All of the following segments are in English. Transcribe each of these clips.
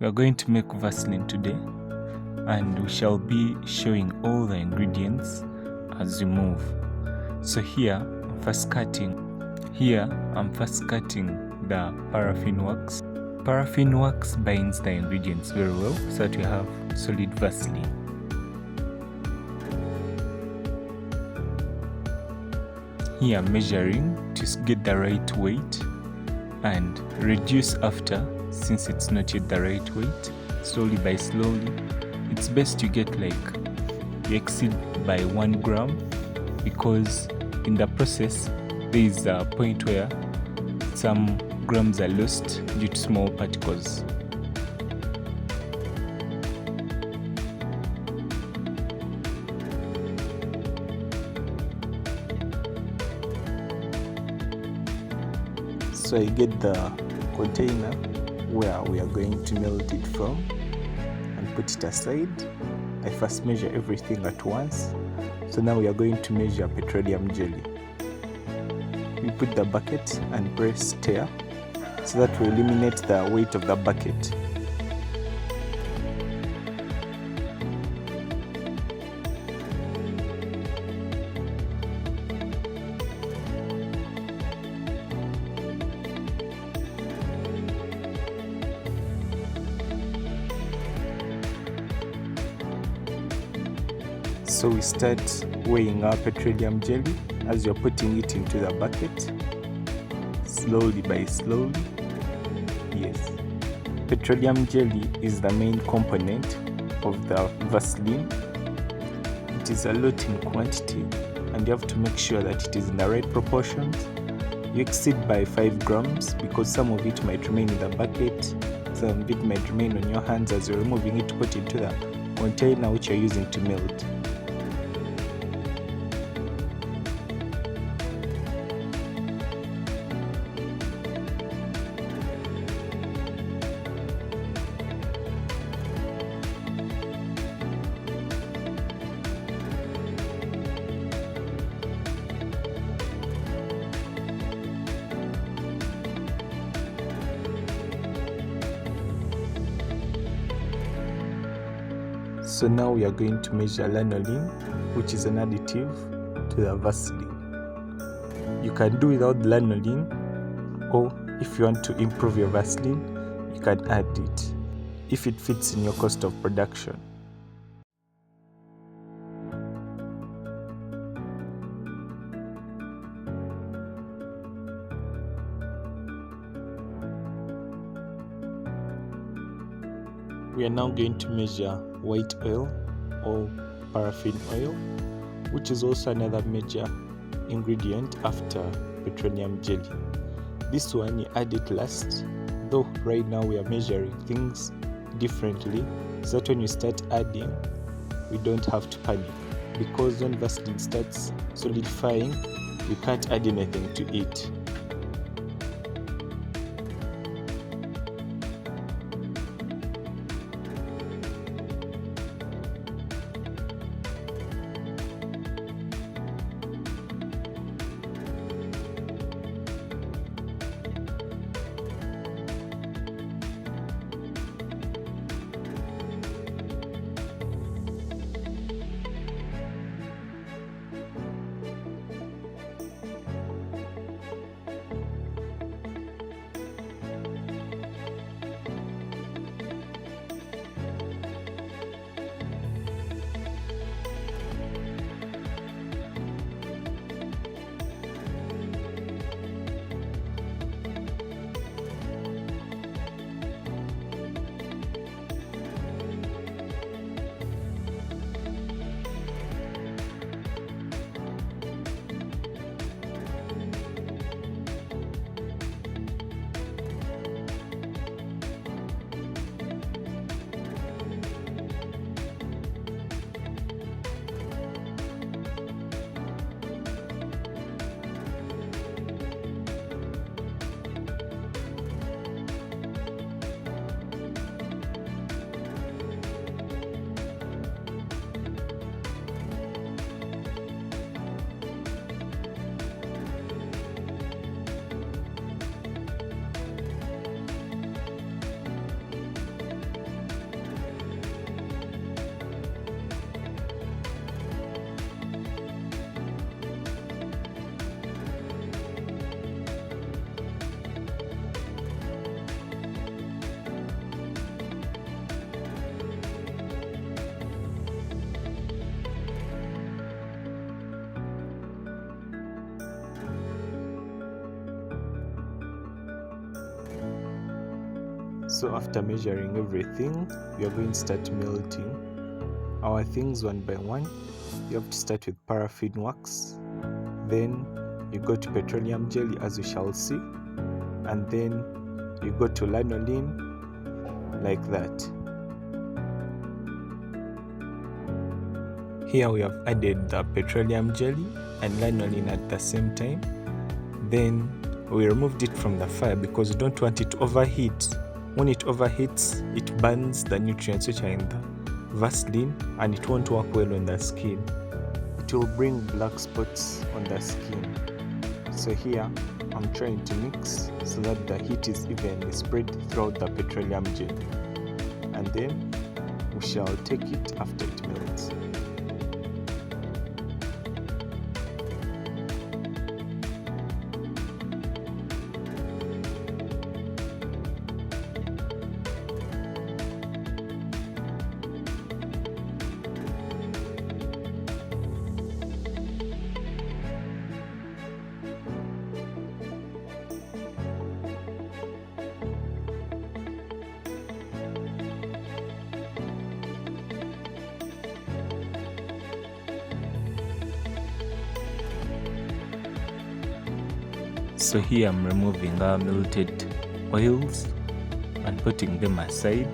We are going to make Vaseline today, and we shall be showing all the ingredients as we move. So here I'm first cutting the paraffin wax. Paraffin wax binds the ingredients very well so that we have solid Vaseline. Here I'm measuring to get the right weight and reduce after, since it's not yet the right weight, slowly by slowly. It's best you get you exceed by 1 gram, because in the process there is a point where some grams are lost due to small particles. So I get the container where we are going to melt it from and put it aside. I first measure everything at once. So now we are going to measure petroleum jelly. We put the bucket and press stir so that we eliminate the weight of the bucket. So we start weighing our petroleum jelly as you're putting it into the bucket, slowly by slowly. Yes, petroleum jelly is the main component of the Vaseline. It is a lot in quantity and you have to make sure that it is in the right proportions. You exceed by 5 grams because some of it might remain in the bucket, some of it might remain on your hands as you're removing it to put into the container which you're using to melt. So now we are going to measure lanolin, which is an additive to the Vaseline. You can do without lanolin, or if you want to improve your Vaseline, you can add it if it fits in your cost of production. We are now going to measure white oil or paraffin oil, which is also another major ingredient after petroleum jelly. This one you add it last, though right now we are measuring things differently, so that when you start adding, we don't have to panic, because when Vaseline starts solidifying, you can't add anything to it. So after measuring everything, we are going to start melting our things one by one. You have to start with paraffin wax, then you go to petroleum jelly, as you shall see, and then you go to lanolin, like that. Here we have added the petroleum jelly and lanolin at the same time. Then we removed it from the fire because we don't want it to overheat. When it overheats, it burns the nutrients which are in the Vaseline, and it won't work well on the skin. It will bring black spots on the skin. So here I'm trying to mix so that the heat is evenly spread throughout the petroleum jelly, and then we shall take it after it melts. So here I'm removing our melted oils and putting them aside,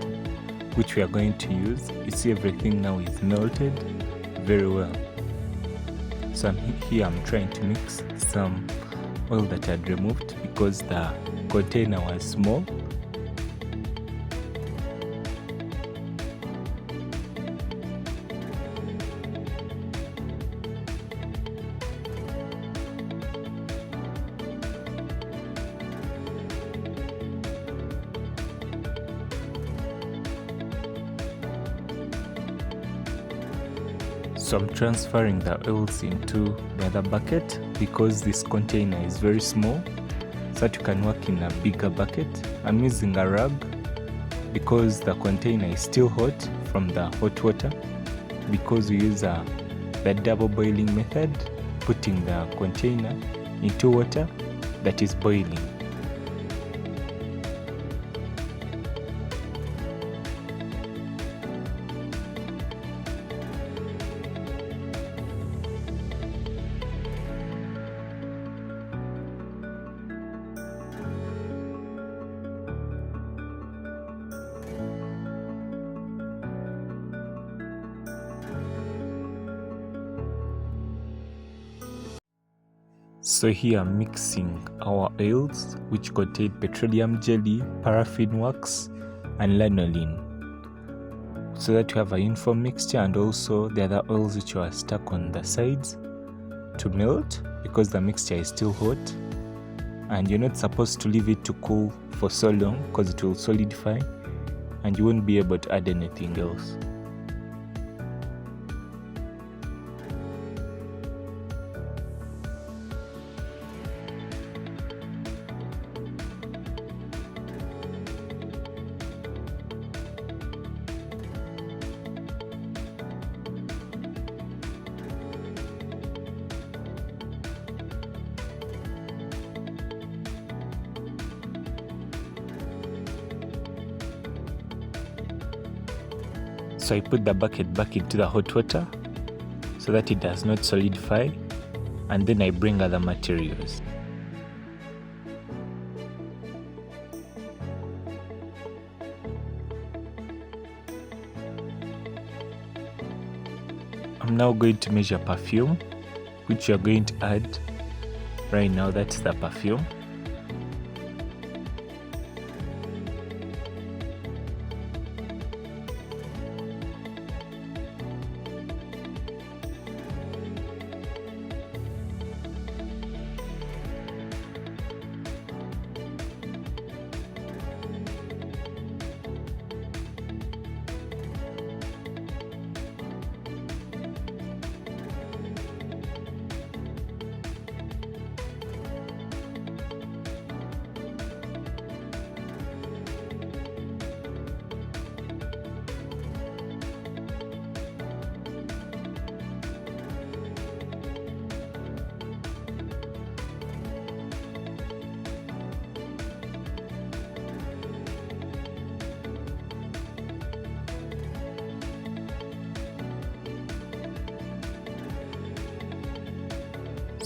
which we are going to use. You see everything now is melted very well. So here I'm trying to mix some oil that I had removed because the container was small. So I'm transferring the oils into the other bucket because this container is very small, so that you can work in a bigger bucket. I'm using a rag because the container is still hot from the hot water, because we use the double boiling method, putting the container into water that is boiling. So here I'm mixing our oils, which contain petroleum jelly, paraffin wax, and lanolin, so that you have a uniform mixture, and also the other oils which are stuck on the sides to melt because the mixture is still hot, and you're not supposed to leave it to cool for so long because it will solidify and you won't be able to add anything else. So I put the bucket back into the hot water so that it does not solidify, and then I bring other materials. I'm now going to measure perfume, which you're going to add right now. That's the perfume.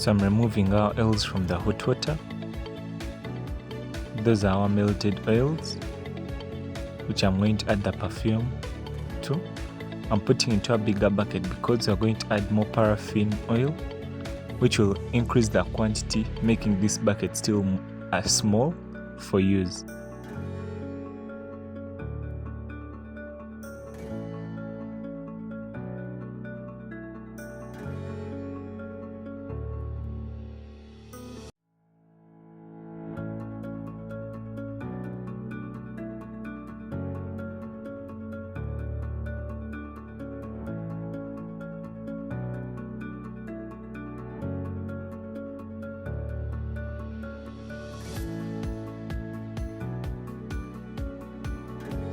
So I'm removing our oils from the hot water. Those are our melted oils, which I'm going to add the perfume to. I'm putting into a bigger bucket because we're going to add more paraffin oil, which will increase the quantity, making this bucket still small for use.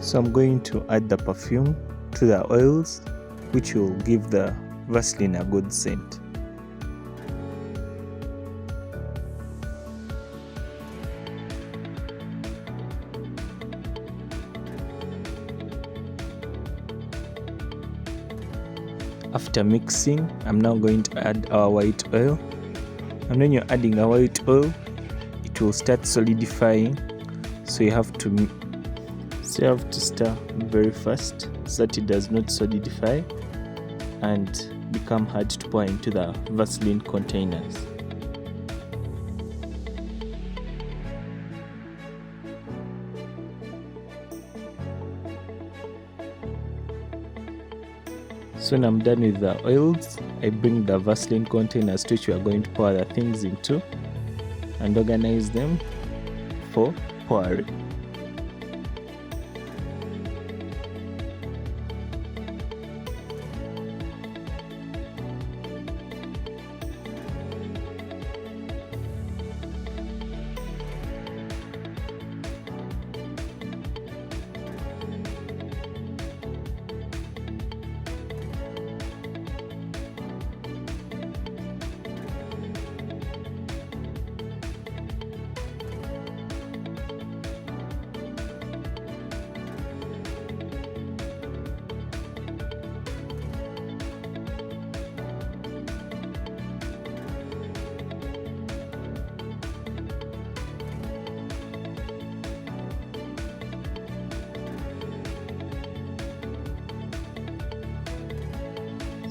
So I'm going to add the perfume to the oils, which will give the Vaseline a good scent. After mixing, I'm now going to add our white oil. And when you're adding a white oil, it will start solidifying, so you have to stir very fast so that it does not solidify and become hard to pour into the Vaseline containers. So when I'm done with the oils, I bring the Vaseline containers to which we are going to pour the things into and organize them for pouring.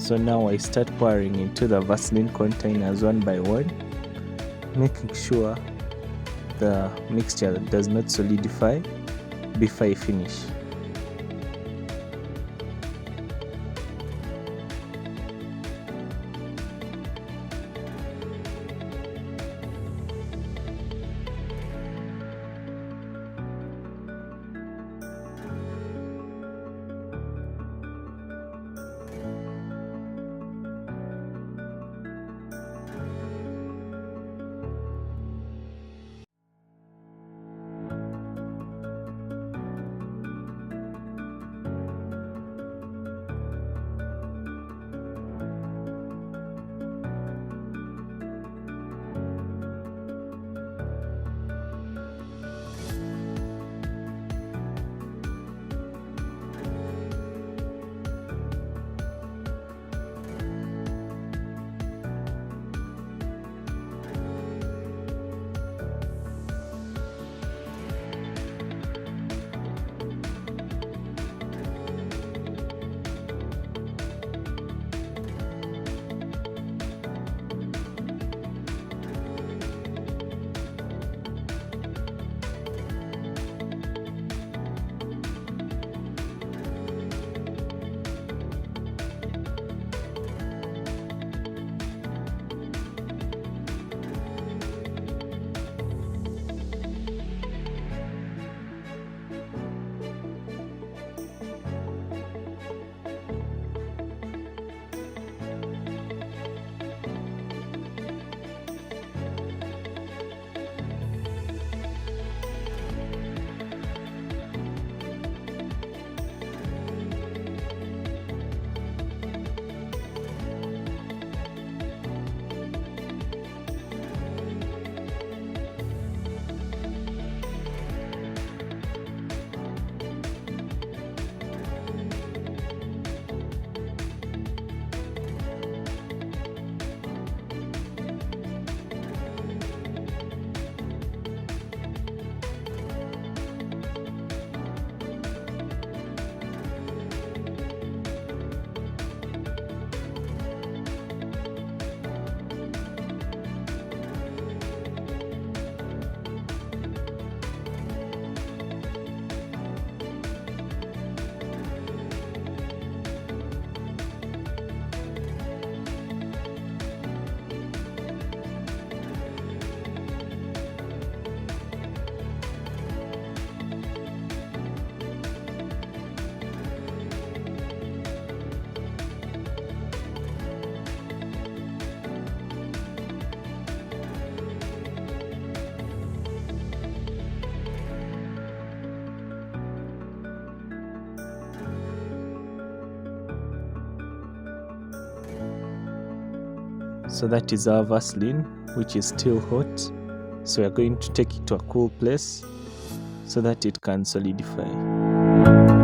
So now I start pouring into the Vaseline containers one by one, making sure the mixture does not solidify before I finish. So that is our Vaseline, which is still hot. So we are going to take it to a cool place so that it can solidify.